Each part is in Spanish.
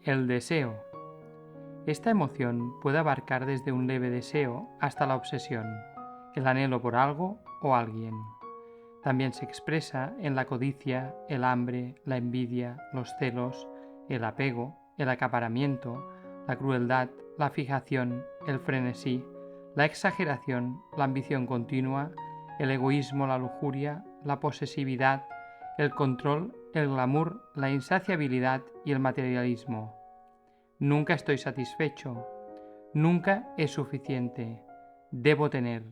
El deseo. Esta emoción puede abarcar desde un leve deseo hasta la obsesión, el anhelo por algo o alguien. También se expresa en la codicia, el hambre, la envidia, los celos, el apego, el acaparamiento, la crueldad, la fijación, el frenesí, la exageración, la ambición continua, el egoísmo, la lujuria, la posesividad, el control, el glamour, la insaciabilidad y el materialismo. Nunca estoy satisfecho, nunca es suficiente, debo tener.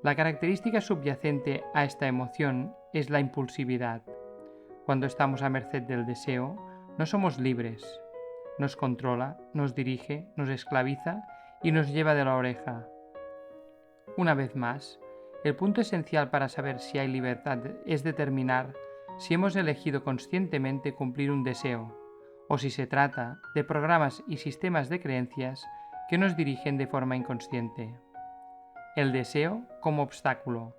La característica subyacente a esta emoción es la impulsividad. Cuando estamos a merced del deseo, no somos libres. Nos controla, nos dirige, nos esclaviza y nos lleva de la oreja. Una vez más, el punto esencial para saber si hay libertad es determinar si hemos elegido conscientemente cumplir un deseo, o si se trata de programas y sistemas de creencias que nos dirigen de forma inconsciente. El deseo como obstáculo.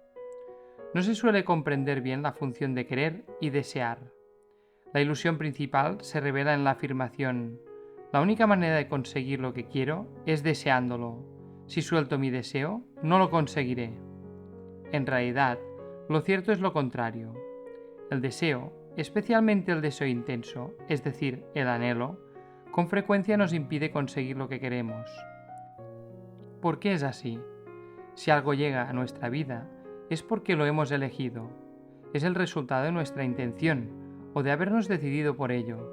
No se suele comprender bien la función de querer y desear. La ilusión principal se revela en la afirmación: la única manera de conseguir lo que quiero es deseándolo. Si suelto mi deseo, no lo conseguiré. En realidad, lo cierto es lo contrario. El deseo, especialmente el deseo intenso, es decir, el anhelo, con frecuencia nos impide conseguir lo que queremos. ¿Por qué es así? Si algo llega a nuestra vida, es porque lo hemos elegido. Es el resultado de nuestra intención o de habernos decidido por ello.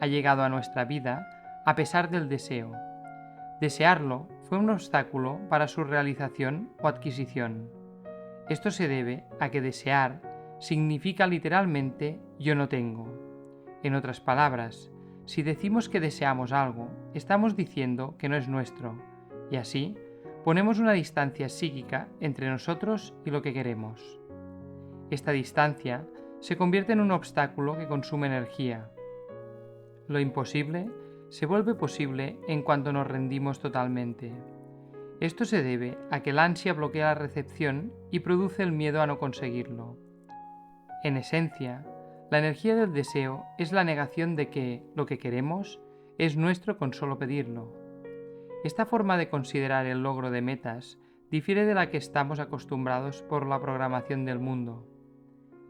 Ha llegado a nuestra vida a pesar del deseo. Desearlo fue un obstáculo para su realización o adquisición. Esto se debe a que desear significa literalmente yo no tengo. En otras palabras, si decimos que deseamos algo, estamos diciendo que no es nuestro, y así ponemos una distancia psíquica entre nosotros y lo que queremos. Esta distancia se convierte en un obstáculo que consume energía. Lo imposible se vuelve posible en cuanto nos rendimos totalmente. Esto se debe a que el ansia bloquea la recepción y produce el miedo a no conseguirlo. En esencia, la energía del deseo es la negación de que lo que queremos es nuestro con solo pedirlo. Esta forma de considerar el logro de metas difiere de la que estamos acostumbrados por la programación del mundo.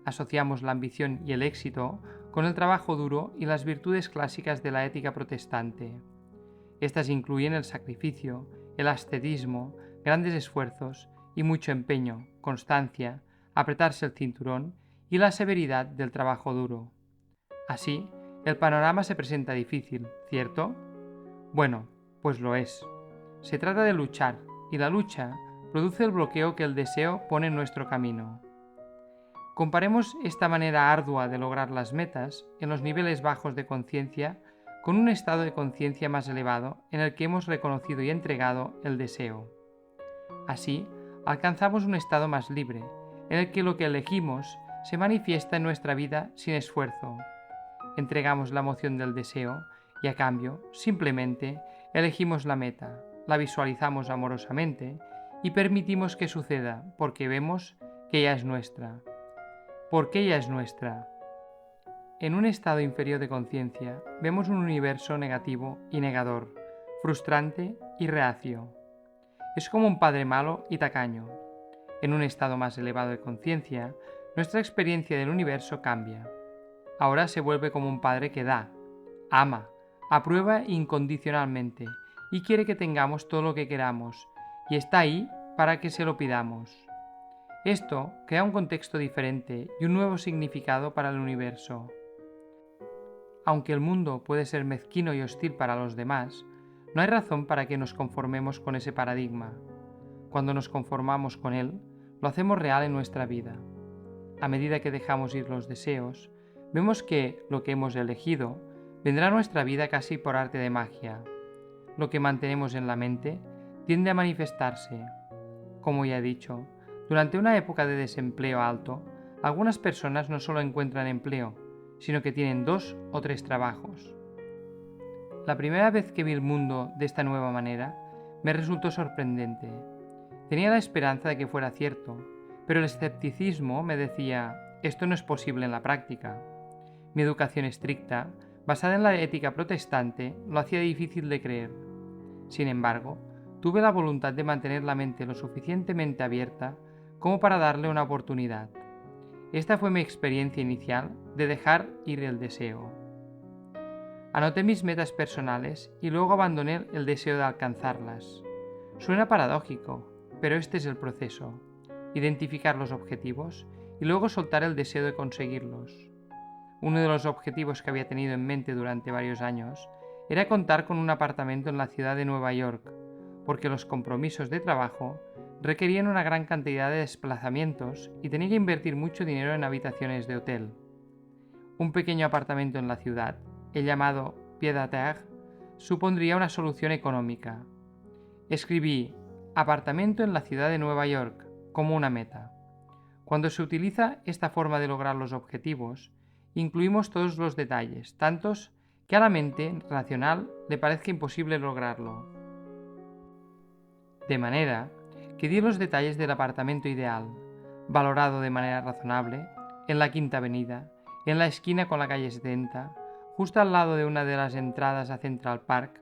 Asociamos la ambición y el éxito con el trabajo duro y las virtudes clásicas de la ética protestante. Estas incluyen el sacrificio, el ascetismo, grandes esfuerzos y mucho empeño, constancia, apretarse el cinturón y la severidad del trabajo duro. Así, el panorama se presenta difícil, ¿cierto? Bueno, pues lo es. Se trata de luchar, y la lucha produce el bloqueo que el deseo pone en nuestro camino. Comparemos esta manera ardua de lograr las metas en los niveles bajos de conciencia con un estado de conciencia más elevado en el que hemos reconocido y entregado el deseo. Así, alcanzamos un estado más libre, en el que lo que elegimos se manifiesta en nuestra vida sin esfuerzo. Entregamos la emoción del deseo y a cambio, simplemente, elegimos la meta, la visualizamos amorosamente y permitimos que suceda porque vemos que ella es nuestra. Porque ella es nuestra. En un estado inferior de conciencia vemos un universo negativo y negador, frustrante y reacio. Es como un padre malo y tacaño. En un estado más elevado de conciencia, nuestra experiencia del universo cambia. Ahora se vuelve como un padre que da, ama, aprueba incondicionalmente y quiere que tengamos todo lo que queramos, y está ahí para que se lo pidamos. Esto crea un contexto diferente y un nuevo significado para el universo. Aunque el mundo puede ser mezquino y hostil para los demás, no hay razón para que nos conformemos con ese paradigma. Cuando nos conformamos con él, lo hacemos real en nuestra vida. A medida que dejamos ir los deseos, vemos que lo que hemos elegido vendrá a nuestra vida casi por arte de magia. Lo que mantenemos en la mente tiende a manifestarse. Como ya he dicho, durante una época de desempleo alto, algunas personas no solo encuentran empleo, sino que tienen 2 o 3 trabajos. La primera vez que vi el mundo de esta nueva manera, me resultó sorprendente. Tenía la esperanza de que fuera cierto, pero el escepticismo me decía, esto no es posible en la práctica. Mi educación estricta basada en la ética protestante, lo hacía difícil de creer. Sin embargo, tuve la voluntad de mantener la mente lo suficientemente abierta como para darle una oportunidad. Esta fue mi experiencia inicial de dejar ir el deseo. Anoté mis metas personales y luego abandoné el deseo de alcanzarlas. Suena paradójico, pero este es el proceso: identificar los objetivos y luego soltar el deseo de conseguirlos. Uno de los objetivos que había tenido en mente durante varios años era contar con un apartamento en la ciudad de Nueva York, porque los compromisos de trabajo requerían una gran cantidad de desplazamientos y tenía que invertir mucho dinero en habitaciones de hotel. Un pequeño apartamento en la ciudad, el llamado pied-à-terre, supondría una solución económica. Escribí apartamento en la ciudad de Nueva York como una meta. Cuando se utiliza esta forma de lograr los objetivos, incluimos todos los detalles, tantos que a la mente racional le parezca imposible lograrlo. De manera que di los detalles del apartamento ideal, valorado de manera razonable, en la Quinta Avenida, en la esquina con la calle 70, justo al lado de una de las entradas a Central Park,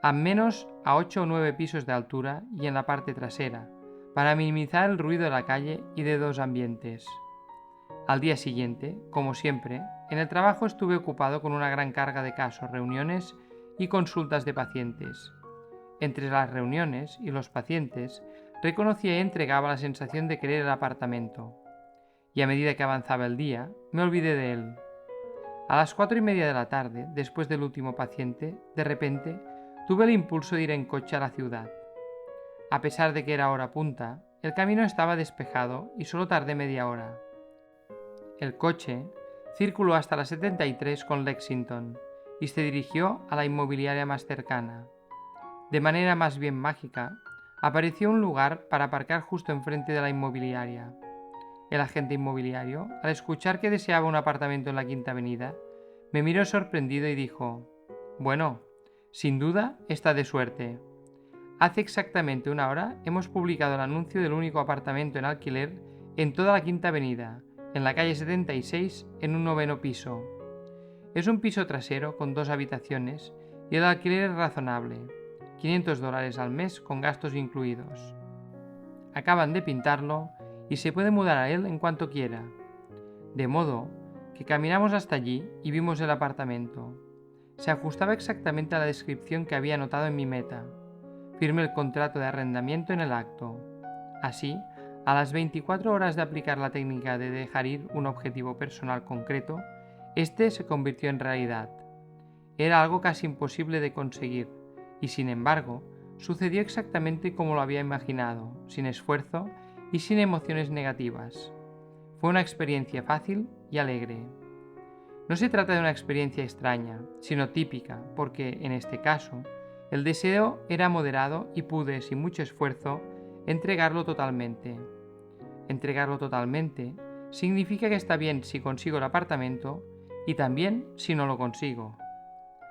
a menos a 8 o 9 pisos de altura y en la parte trasera, para minimizar el ruido de la calle y de dos ambientes. Al día siguiente, como siempre, en el trabajo estuve ocupado con una gran carga de casos, reuniones y consultas de pacientes. Entre las reuniones y los pacientes, reconocía y entregaba la sensación de querer el apartamento. Y a medida que avanzaba el día, me olvidé de él. A las 4:30 de la tarde, después del último paciente, de repente, tuve el impulso de ir en coche a la ciudad. A pesar de que era hora punta, el camino estaba despejado y solo tardé media hora. El coche circuló hasta la 73 con Lexington y se dirigió a la inmobiliaria más cercana. De manera más bien mágica, apareció un lugar para aparcar justo enfrente de la inmobiliaria. El agente inmobiliario, al escuchar que deseaba un apartamento en la Quinta Avenida, me miró sorprendido y dijo: «Bueno, sin duda está de suerte. Hace exactamente una hora hemos publicado el anuncio del único apartamento en alquiler en toda la Quinta Avenida, en la calle 76, en un 9º piso. Es un piso trasero con 2 habitaciones y el alquiler es razonable, $500 al mes con gastos incluidos. Acaban de pintarlo y se puede mudar a él en cuanto quiera». De modo que caminamos hasta allí y vimos el apartamento. Se ajustaba exactamente a la descripción que había anotado en mi meta. Firmé el contrato de arrendamiento en el acto. Así, a las 24 horas de aplicar la técnica de dejar ir un objetivo personal concreto, este se convirtió en realidad. Era algo casi imposible de conseguir, y sin embargo, sucedió exactamente como lo había imaginado, sin esfuerzo y sin emociones negativas. Fue una experiencia fácil y alegre. No se trata de una experiencia extraña, sino típica, porque, en este caso, el deseo era moderado y pude, sin mucho esfuerzo, entregarlo totalmente. Entregarlo totalmente significa que está bien si consigo el apartamento y también si no lo consigo.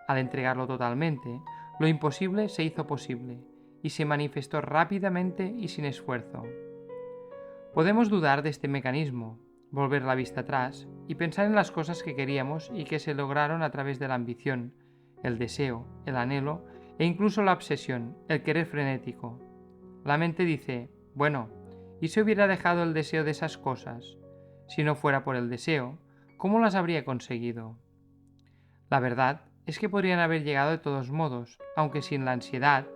Al entregarlo totalmente, lo imposible se hizo posible y se manifestó rápidamente y sin esfuerzo. Podemos dudar de este mecanismo, volver la vista atrás y pensar en las cosas que queríamos y que se lograron a través de la ambición, el deseo, el anhelo e incluso la obsesión, el querer frenético. La mente dice: bueno, ¿y si hubiera dejado el deseo de esas cosas? Si no fuera por el deseo, ¿cómo las habría conseguido? La verdad es que podrían haber llegado de todos modos, aunque sin la ansiedad,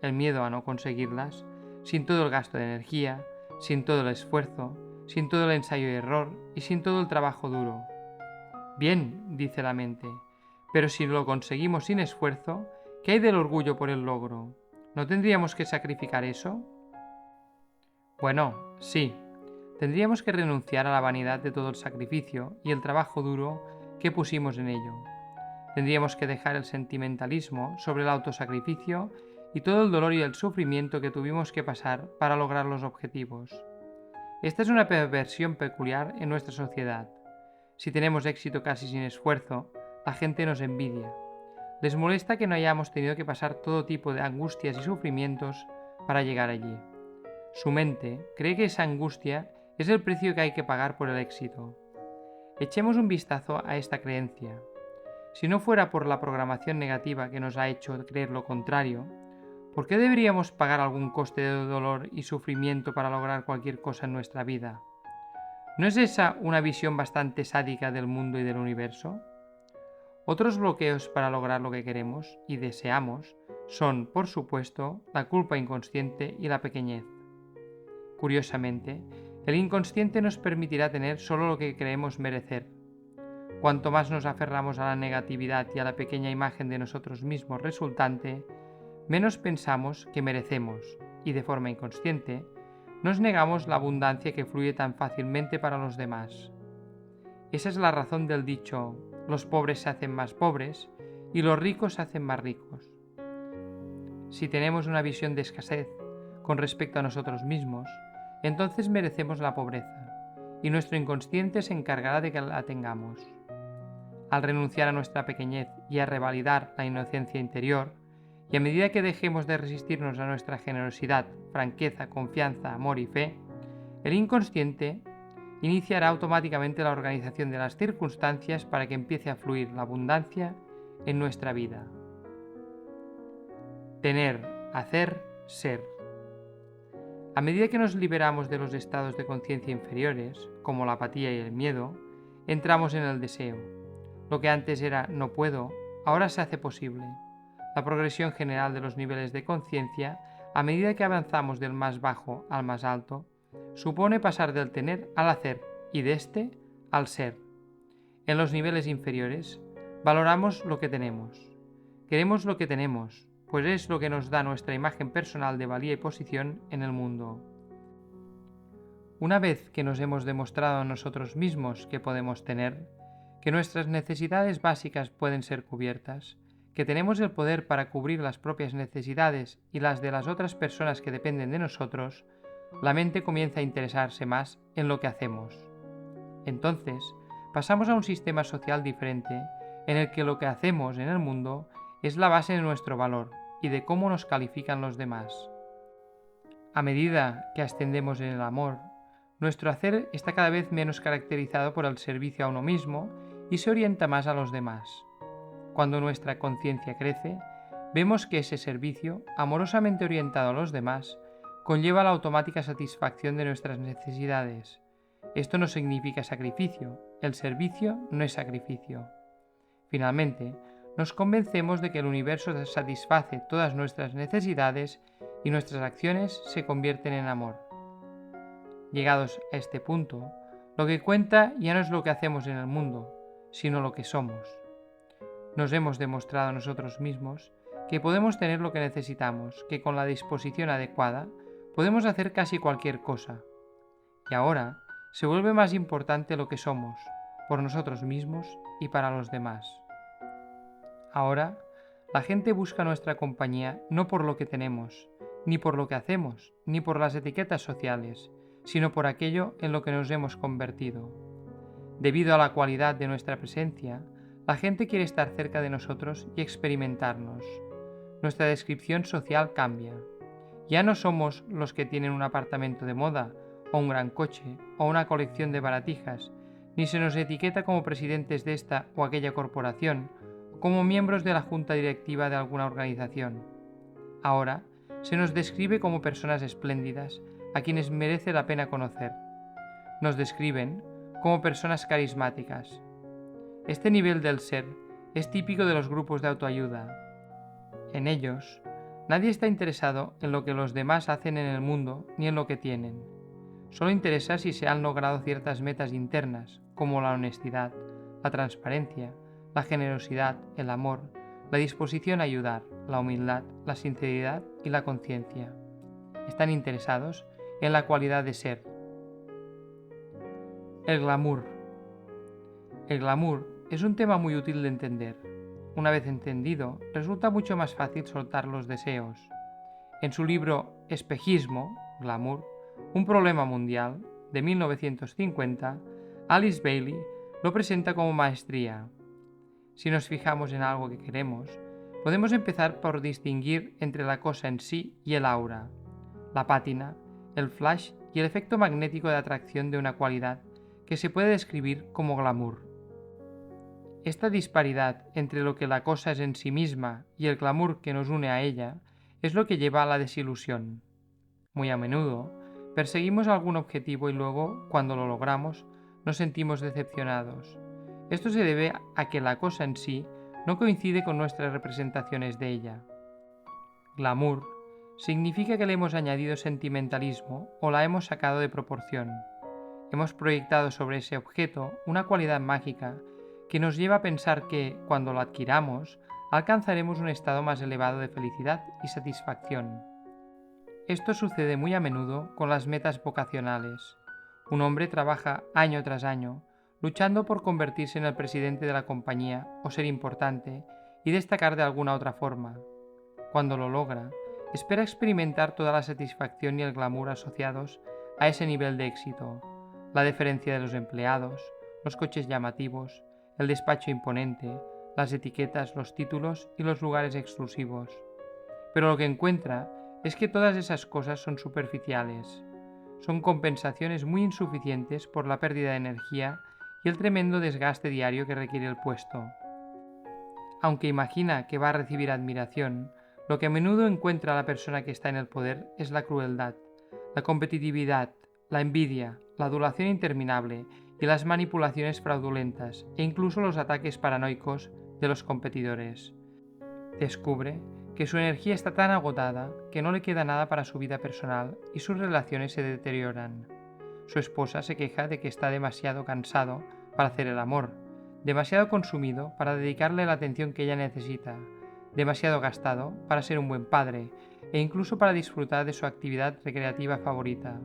el miedo a no conseguirlas, sin todo el gasto de energía, sin todo el esfuerzo, sin todo el ensayo y error y sin todo el trabajo duro. Bien, dice la mente, pero si lo conseguimos sin esfuerzo, ¿qué hay del orgullo por el logro? ¿No tendríamos que sacrificar eso? Bueno, sí, tendríamos que renunciar a la vanidad de todo el sacrificio y el trabajo duro que pusimos en ello. Tendríamos que dejar el sentimentalismo sobre el autosacrificio y todo el dolor y el sufrimiento que tuvimos que pasar para lograr los objetivos. Esta es una perversión peculiar en nuestra sociedad. Si tenemos éxito casi sin esfuerzo, la gente nos envidia. Les molesta que no hayamos tenido que pasar todo tipo de angustias y sufrimientos para llegar allí. Su mente cree que esa angustia es el precio que hay que pagar por el éxito. Echemos un vistazo a esta creencia. Si no fuera por la programación negativa que nos ha hecho creer lo contrario, ¿por qué deberíamos pagar algún coste de dolor y sufrimiento para lograr cualquier cosa en nuestra vida? ¿No es esa una visión bastante sádica del mundo y del universo? Otros bloqueos para lograr lo que queremos y deseamos son, por supuesto, la culpa inconsciente y la pequeñez. Curiosamente, el inconsciente nos permitirá tener solo lo que creemos merecer. Cuanto más nos aferramos a la negatividad y a la pequeña imagen de nosotros mismos resultante, menos pensamos que merecemos y, de forma inconsciente, nos negamos la abundancia que fluye tan fácilmente para los demás. Esa es la razón del dicho: los pobres se hacen más pobres y los ricos se hacen más ricos. Si tenemos una visión de escasez con respecto a nosotros mismos, entonces merecemos la pobreza, y nuestro inconsciente se encargará de que la tengamos. Al renunciar a nuestra pequeñez y a revalidar la inocencia interior, y a medida que dejemos de resistirnos a nuestra generosidad, franqueza, confianza, amor y fe, el inconsciente iniciará automáticamente la organización de las circunstancias para que empiece a fluir la abundancia en nuestra vida. Tener, hacer, ser. A medida que nos liberamos de los estados de conciencia inferiores, como la apatía y el miedo, entramos en el deseo. Lo que antes era no puedo, ahora se hace posible. La progresión general de los niveles de conciencia, a medida que avanzamos del más bajo al más alto, supone pasar del tener al hacer y de este al ser. En los niveles inferiores, valoramos lo que tenemos. Queremos lo que tenemos, pues es lo que nos da nuestra imagen personal de valía y posición en el mundo. Una vez que nos hemos demostrado a nosotros mismos que podemos tener, que nuestras necesidades básicas pueden ser cubiertas, que tenemos el poder para cubrir las propias necesidades y las de las otras personas que dependen de nosotros, la mente comienza a interesarse más en lo que hacemos. Entonces, pasamos a un sistema social diferente, en el que lo que hacemos en el mundo es la base de nuestro valor y de cómo nos califican los demás. A medida que ascendemos en el amor, nuestro hacer está cada vez menos caracterizado por el servicio a uno mismo y se orienta más a los demás. Cuando nuestra conciencia crece, vemos que ese servicio, amorosamente orientado a los demás, conlleva la automática satisfacción de nuestras necesidades. Esto no significa sacrificio, el servicio no es sacrificio. Finalmente, nos convencemos de que el universo satisface todas nuestras necesidades y nuestras acciones se convierten en amor. Llegados a este punto, lo que cuenta ya no es lo que hacemos en el mundo, sino lo que somos. Nos hemos demostrado a nosotros mismos que podemos tener lo que necesitamos, que con la disposición adecuada podemos hacer casi cualquier cosa. Y ahora se vuelve más importante lo que somos, por nosotros mismos y para los demás. Ahora, la gente busca nuestra compañía no por lo que tenemos, ni por lo que hacemos, ni por las etiquetas sociales, sino por aquello en lo que nos hemos convertido. Debido a la cualidad de nuestra presencia, la gente quiere estar cerca de nosotros y experimentarnos. Nuestra descripción social cambia. Ya no somos los que tienen un apartamento de moda, o un gran coche, o una colección de baratijas, ni se nos etiqueta como presidentes de esta o aquella corporación, o como miembros de la junta directiva de alguna organización. Ahora, se nos describe como personas espléndidas, a quienes merece la pena conocer. Nos describen como personas carismáticas. Este nivel del ser es típico de los grupos de autoayuda. En ellos, nadie está interesado en lo que los demás hacen en el mundo ni en lo que tienen. Solo interesa si se han logrado ciertas metas internas, como la honestidad, la transparencia, la generosidad, el amor, la disposición a ayudar, la humildad, la sinceridad y la conciencia. Están interesados en la cualidad de ser. El glamour. El glamour es un tema muy útil de entender. Una vez entendido, resulta mucho más fácil soltar los deseos. En su libro Espejismo, Glamour, un problema mundial, de 1950, Alice Bailey lo presenta como maestría. Si nos fijamos en algo que queremos, podemos empezar por distinguir entre la cosa en sí y el aura, la pátina, el flash y el efecto magnético de atracción de una cualidad que se puede describir como glamour. Esta disparidad entre lo que la cosa es en sí misma y el glamour que nos une a ella es lo que lleva a la desilusión. Muy a menudo, perseguimos algún objetivo y luego, cuando lo logramos, nos sentimos decepcionados. Esto se debe a que la cosa en sí no coincide con nuestras representaciones de ella. Glamour significa que le hemos añadido sentimentalismo o la hemos sacado de proporción. Hemos proyectado sobre ese objeto una cualidad mágica que nos lleva a pensar que, cuando lo adquiramos, alcanzaremos un estado más elevado de felicidad y satisfacción. Esto sucede muy a menudo con las metas vocacionales. Un hombre trabaja año tras año, luchando por convertirse en el presidente de la compañía o ser importante y destacar de alguna otra forma. Cuando lo logra, espera experimentar toda la satisfacción y el glamour asociados a ese nivel de éxito, la deferencia de los empleados, los coches llamativos, el despacho imponente, las etiquetas, los títulos y los lugares exclusivos. Pero lo que encuentra es que todas esas cosas son superficiales. Son compensaciones muy insuficientes por la pérdida de energía y el tremendo desgaste diario que requiere el puesto. Aunque imagina que va a recibir admiración, lo que a menudo encuentra la persona que está en el poder es la crueldad, la competitividad, la envidia, la adulación interminable y las manipulaciones fraudulentas e incluso los ataques paranoicos de los competidores. Descubre que su energía está tan agotada que no le queda nada para su vida personal y sus relaciones se deterioran. Su esposa se queja de que está demasiado cansado para hacer el amor, demasiado consumido para dedicarle la atención que ella necesita, demasiado gastado para ser un buen padre e incluso para disfrutar de su actividad recreativa favorita.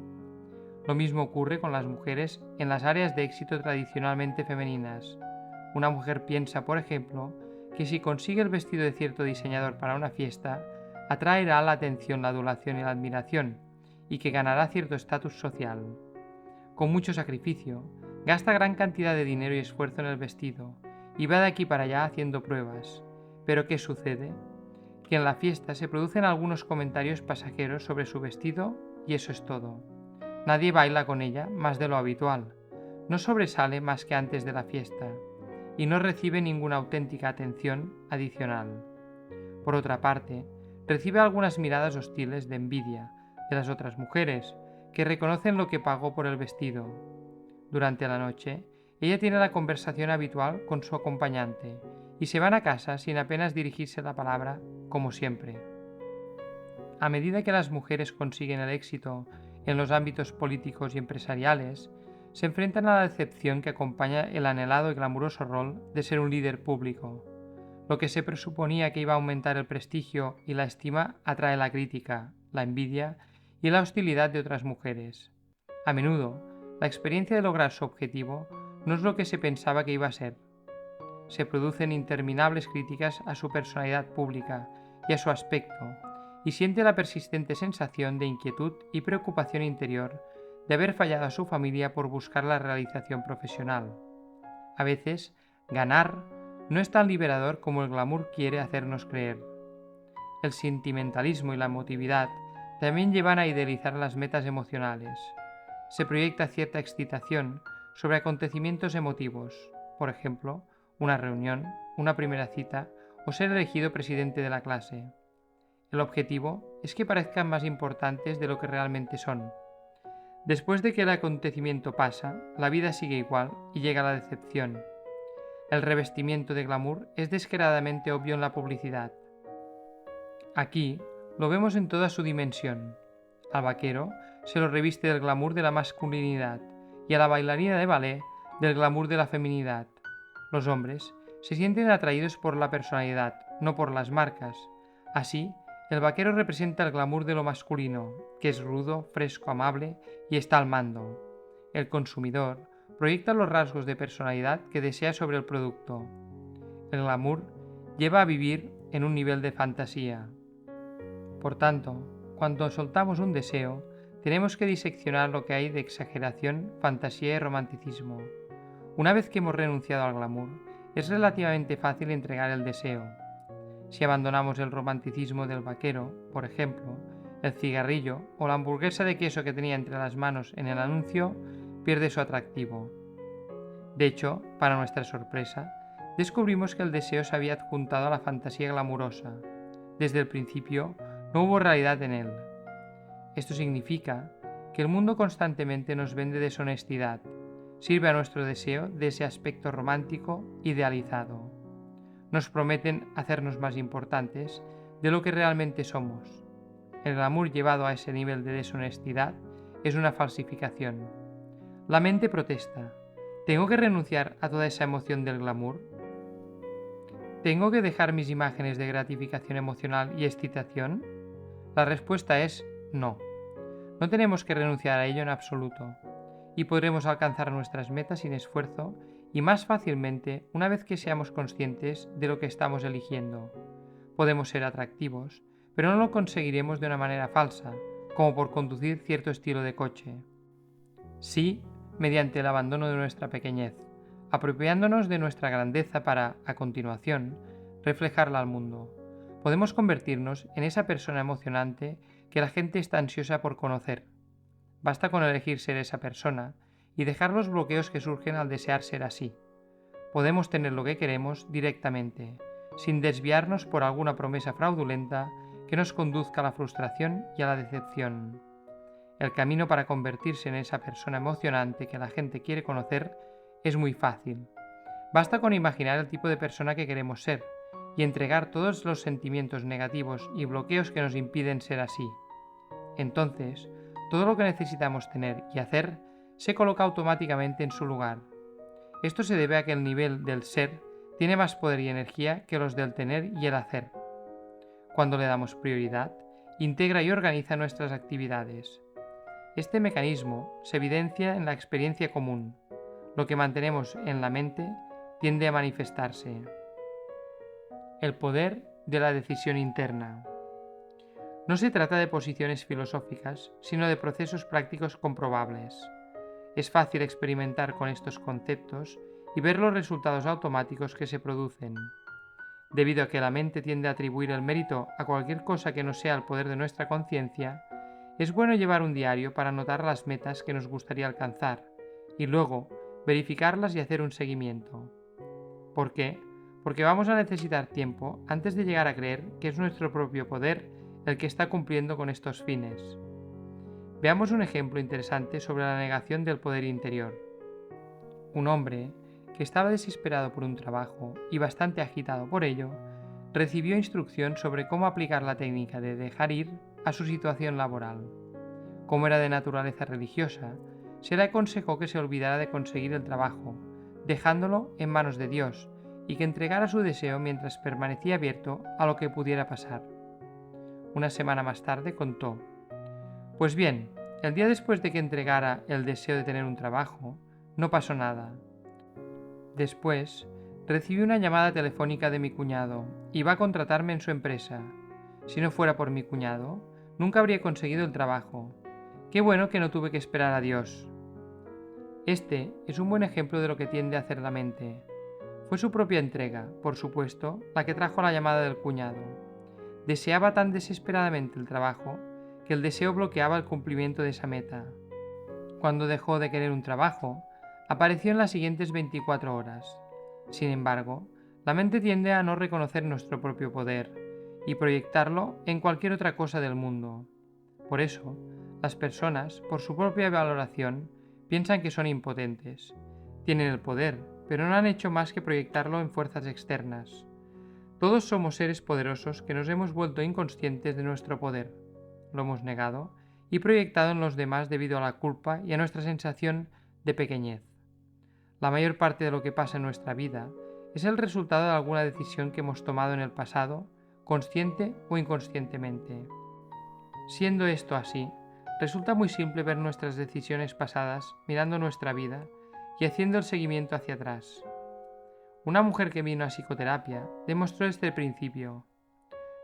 Lo mismo ocurre con las mujeres en las áreas de éxito tradicionalmente femeninas. Una mujer piensa, por ejemplo, que si consigue el vestido de cierto diseñador para una fiesta, atraerá la atención, la adulación y la admiración, y que ganará cierto estatus social. Con mucho sacrificio, gasta gran cantidad de dinero y esfuerzo en el vestido, y va de aquí para allá haciendo pruebas. Pero ¿qué sucede? Que en la fiesta se producen algunos comentarios pasajeros sobre su vestido y eso es todo. Nadie baila con ella más de lo habitual, no sobresale más que antes de la fiesta, y no recibe ninguna auténtica atención adicional. Por otra parte, recibe algunas miradas hostiles de envidia de las otras mujeres, que reconocen lo que pagó por el vestido. Durante la noche, ella tiene la conversación habitual con su acompañante, y se van a casa sin apenas dirigirse la palabra, como siempre. A medida que las mujeres consiguen el éxito en los ámbitos políticos y empresariales, se enfrentan a la decepción que acompaña el anhelado y glamuroso rol de ser un líder público. Lo que se presuponía que iba a aumentar el prestigio y la estima atrae la crítica, la envidia y la hostilidad de otras mujeres. A menudo, la experiencia de lograr su objetivo no es lo que se pensaba que iba a ser. Se producen interminables críticas a su personalidad pública y a su aspecto, y siente la persistente sensación de inquietud y preocupación interior de haber fallado a su familia por buscar la realización profesional. A veces, ganar no es tan liberador como el glamour quiere hacernos creer. El sentimentalismo y la emotividad también llevan a idealizar las metas emocionales. Se proyecta cierta excitación sobre acontecimientos emotivos, por ejemplo, una reunión, una primera cita o ser elegido presidente de la clase. El objetivo es que parezcan más importantes de lo que realmente son. Después de que el acontecimiento pasa, la vida sigue igual y llega la decepción. El revestimiento de glamour es descaradamente obvio en la publicidad. Aquí lo vemos en toda su dimensión. Al vaquero se lo reviste del glamour de la masculinidad y a la bailarina de ballet del glamour de la feminidad. Los hombres se sienten atraídos por la personalidad, no por las marcas. Así, el vaquero representa el glamour de lo masculino, que es rudo, fresco, amable y está al mando. El consumidor proyecta los rasgos de personalidad que desea sobre el producto. El glamour lleva a vivir en un nivel de fantasía. Por tanto, cuando soltamos un deseo, tenemos que diseccionar lo que hay de exageración, fantasía y romanticismo. Una vez que hemos renunciado al glamour, es relativamente fácil entregar el deseo. Si abandonamos el romanticismo del vaquero, por ejemplo, el cigarrillo o la hamburguesa de queso que tenía entre las manos en el anuncio, pierde su atractivo. De hecho, para nuestra sorpresa, descubrimos que el deseo se había adjuntado a la fantasía glamurosa. Desde el principio no hubo realidad en él. Esto significa que el mundo constantemente nos vende deshonestidad, sirve a nuestro deseo de ese aspecto romántico idealizado. Nos prometen hacernos más importantes de lo que realmente somos. El glamour llevado a ese nivel de deshonestidad es una falsificación. La mente protesta. ¿Tengo que renunciar a toda esa emoción del glamour? ¿Tengo que dejar mis imágenes de gratificación emocional y excitación? La respuesta es no. No tenemos que renunciar a ello en absoluto, y podremos alcanzar nuestras metas sin esfuerzo y más fácilmente una vez que seamos conscientes de lo que estamos eligiendo. Podemos ser atractivos, pero no lo conseguiremos de una manera falsa, como por conducir cierto estilo de coche. Sí, mediante el abandono de nuestra pequeñez, apropiándonos de nuestra grandeza para, a continuación, reflejarla al mundo. Podemos convertirnos en esa persona emocionante que la gente está ansiosa por conocer. Basta con elegir ser esa persona y dejar los bloqueos que surgen al desear ser así. Podemos tener lo que queremos directamente, sin desviarnos por alguna promesa fraudulenta que nos conduzca a la frustración y a la decepción. El camino para convertirse en esa persona emocionante que la gente quiere conocer es muy fácil. Basta con imaginar el tipo de persona que queremos ser y entregar todos los sentimientos negativos y bloqueos que nos impiden ser así. Entonces, todo lo que necesitamos tener y hacer se coloca automáticamente en su lugar. Esto se debe a que el nivel del ser tiene más poder y energía que los del tener y el hacer. Cuando le damos prioridad, integra y organiza nuestras actividades. Este mecanismo se evidencia en la experiencia común. Lo que mantenemos en la mente tiende a manifestarse. El poder de la decisión interna. No se trata de posiciones filosóficas, sino de procesos prácticos comprobables. Es fácil experimentar con estos conceptos y ver los resultados automáticos que se producen. Debido a que la mente tiende a atribuir el mérito a cualquier cosa que no sea el poder de nuestra conciencia, es bueno llevar un diario para anotar las metas que nos gustaría alcanzar y luego verificarlas y hacer un seguimiento. ¿Por qué? Porque vamos a necesitar tiempo antes de llegar a creer que es nuestro propio poder el que está cumpliendo con estos fines. Veamos un ejemplo interesante sobre la negación del poder interior. Un hombre, que estaba desesperado por un trabajo y bastante agitado por ello, recibió instrucción sobre cómo aplicar la técnica de dejar ir a su situación laboral. Como era de naturaleza religiosa, se le aconsejó que se olvidara de conseguir el trabajo, dejándolo en manos de Dios, y que entregara su deseo mientras permanecía abierto a lo que pudiera pasar. Una semana más tarde contó: Pues bien, el día después de que entregara el deseo de tener un trabajo, no pasó nada. Después, recibí una llamada telefónica de mi cuñado y va a contratarme en su empresa. Si no fuera por mi cuñado, nunca habría conseguido el trabajo. Qué bueno que no tuve que esperar a Dios. Este es un buen ejemplo de lo que tiende a hacer la mente. Fue su propia entrega, por supuesto, la que trajo la llamada del cuñado. Deseaba tan desesperadamente el trabajo que el deseo bloqueaba el cumplimiento de esa meta. Cuando dejó de querer un trabajo, apareció en las siguientes 24 horas. Sin embargo, la mente tiende a no reconocer nuestro propio poder y proyectarlo en cualquier otra cosa del mundo. Por eso, las personas, por su propia valoración, piensan que son impotentes. Tienen el poder, pero no han hecho más que proyectarlo en fuerzas externas. Todos somos seres poderosos que nos hemos vuelto inconscientes de nuestro poder. Lo hemos negado y proyectado en los demás debido a la culpa y a nuestra sensación de pequeñez. La mayor parte de lo que pasa en nuestra vida es el resultado de alguna decisión que hemos tomado en el pasado, consciente o inconscientemente. Siendo esto así, resulta muy simple ver nuestras decisiones pasadas mirando nuestra vida y haciendo el seguimiento hacia atrás. Una mujer que vino a psicoterapia demostró este principio.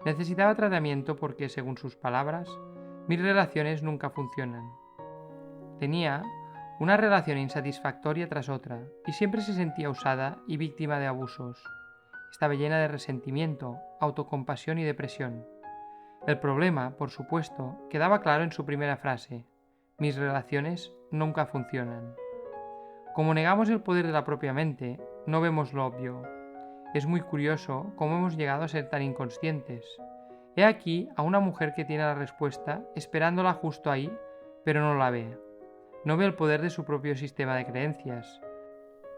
Necesitaba tratamiento porque, según sus palabras, mis relaciones nunca funcionan. Tenía una relación insatisfactoria tras otra y siempre se sentía usada y víctima de abusos. Estaba llena de resentimiento, autocompasión y depresión. El problema, por supuesto, quedaba claro en su primera frase: mis relaciones nunca funcionan. Como negamos el poder de la propia mente, no vemos lo obvio. es muy curioso cómo hemos llegado a ser tan inconscientes. He aquí a una mujer que tiene la respuesta esperándola justo ahí, pero no la ve. No ve el poder de su propio sistema de creencias.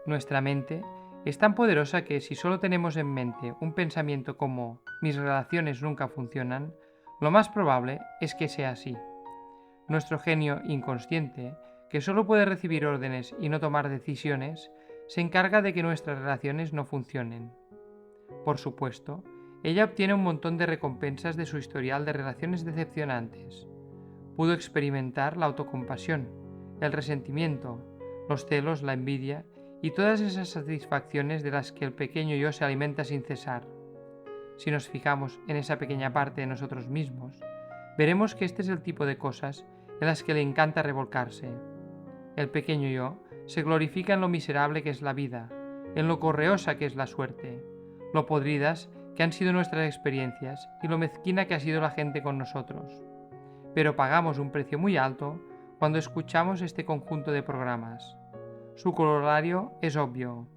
Nuestra mente es tan poderosa que si solo tenemos en mente un pensamiento como mis relaciones nunca funcionan, lo más probable es que sea así. Nuestro genio inconsciente, que solo puede recibir órdenes y no tomar decisiones, se encarga de que nuestras relaciones no funcionen. Por supuesto, ella obtiene un montón de recompensas de su historial de relaciones decepcionantes. Pudo experimentar la autocompasión, el resentimiento, los celos, la envidia y todas esas satisfacciones de las que el pequeño yo se alimenta sin cesar. Si nos fijamos en esa pequeña parte de nosotros mismos, veremos que este es el tipo de cosas en las que le encanta revolcarse. El pequeño yo se glorifica en lo miserable que es la vida, en lo correosa que es la suerte, lo podridas que han sido nuestras experiencias y lo mezquina que ha sido la gente con nosotros. Pero pagamos un precio muy alto cuando escuchamos este conjunto de programas. Su corolario es obvio.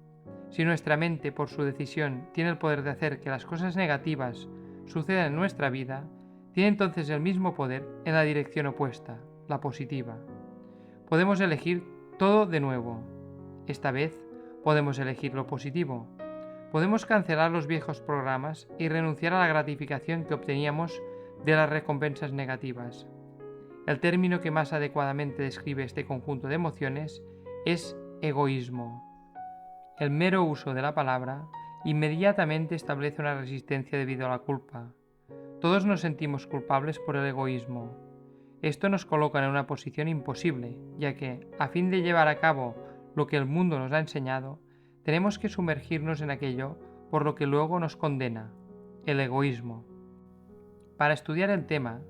Si nuestra mente, por su decisión, tiene el poder de hacer que las cosas negativas sucedan en nuestra vida, tiene entonces el mismo poder en la dirección opuesta, la positiva. Podemos elegir todo de nuevo. Esta vez podemos elegir lo positivo. Podemos cancelar los viejos programas y renunciar a la gratificación que obteníamos de las recompensas negativas. El término que más adecuadamente describe este conjunto de emociones es egoísmo. El mero uso de la palabra inmediatamente establece una resistencia debido a la culpa. Todos nos sentimos culpables por el egoísmo. Esto nos coloca en una posición imposible, ya que, a fin de llevar a cabo lo que el mundo nos ha enseñado, tenemos que sumergirnos en aquello por lo que luego nos condena, el egoísmo. Para estudiar el tema,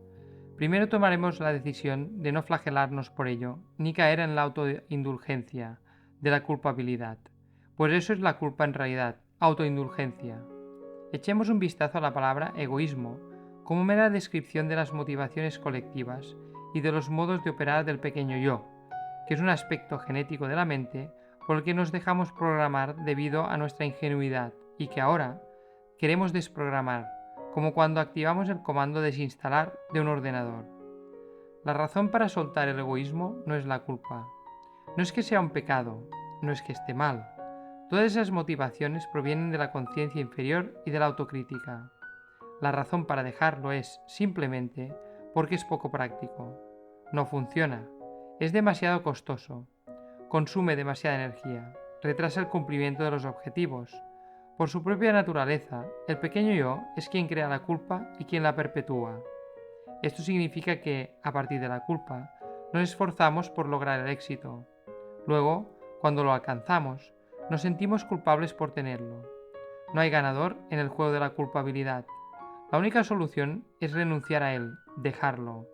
primero tomaremos la decisión de no flagelarnos por ello, ni caer en la autoindulgencia de la culpabilidad, pues eso es la culpa en realidad, autoindulgencia. Echemos un vistazo a la palabra egoísmo como mera descripción de las motivaciones colectivas y de los modos de operar del pequeño yo, que es un aspecto genético de la mente por el que nos dejamos programar debido a nuestra ingenuidad y que ahora queremos desprogramar, como cuando activamos el comando desinstalar de un ordenador. La razón para soltar el egoísmo no es la culpa. No es que sea un pecado, no es que esté mal. Todas esas motivaciones provienen de la conciencia inferior y de la autocrítica. La razón para dejarlo es, simplemente, porque es poco práctico. No funciona. Es demasiado costoso. Consume demasiada energía. Retrasa el cumplimiento de los objetivos. Por su propia naturaleza, el pequeño yo es quien crea la culpa y quien la perpetúa. Esto significa que, a partir de la culpa, nos esforzamos por lograr el éxito. Luego, cuando lo alcanzamos, nos sentimos culpables por tenerlo. No hay ganador en el juego de la culpabilidad. La única solución es renunciar a él, dejarlo.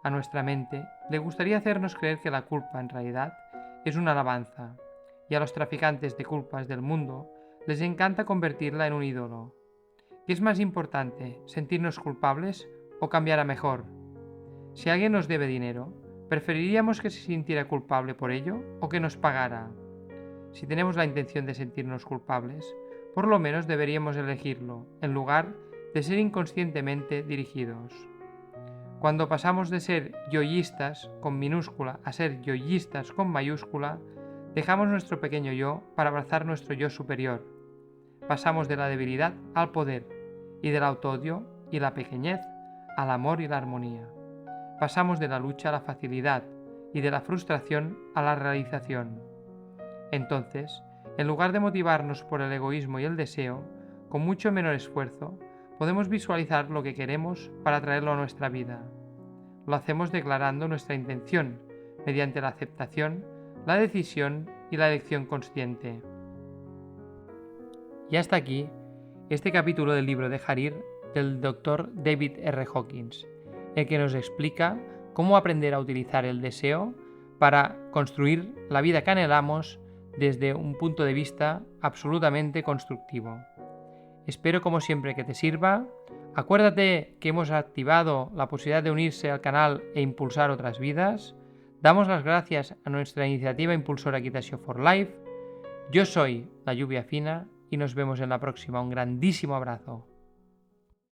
A nuestra mente le gustaría hacernos creer que la culpa, en realidad, es una alabanza, y a los traficantes de culpas del mundo les encanta convertirla en un ídolo. ¿Qué es más importante, sentirnos culpables o cambiar a mejor? Si alguien nos debe dinero, ¿preferiríamos que se sintiera culpable por ello o que nos pagara? Si tenemos la intención de sentirnos culpables, por lo menos deberíamos elegirlo, en lugar de ser inconscientemente dirigidos. Cuando pasamos de ser yoístas con minúscula a ser yoístas con mayúscula, dejamos nuestro pequeño yo para abrazar nuestro yo superior. Pasamos de la debilidad al poder, y del autoodio y la pequeñez al amor y la armonía. Pasamos de la lucha a la facilidad, y de la frustración a la realización. Entonces, en lugar de motivarnos por el egoísmo y el deseo, con mucho menor esfuerzo, podemos visualizar lo que queremos para traerlo a nuestra vida. Lo hacemos declarando nuestra intención, mediante la aceptación, la decisión y la elección consciente. Y hasta aquí este capítulo del libro de Harir del Dr. David R. Hawkins, el que nos explica cómo aprender a utilizar el deseo para construir la vida que anhelamos desde un punto de vista absolutamente constructivo. Espero como siempre que te sirva. Acuérdate que hemos activado la posibilidad de unirse al canal e impulsar otras vidas. Damos las gracias a nuestra iniciativa impulsora Equitasio for Life. Yo soy la Lluvia Fina y nos vemos en la próxima. Un grandísimo abrazo.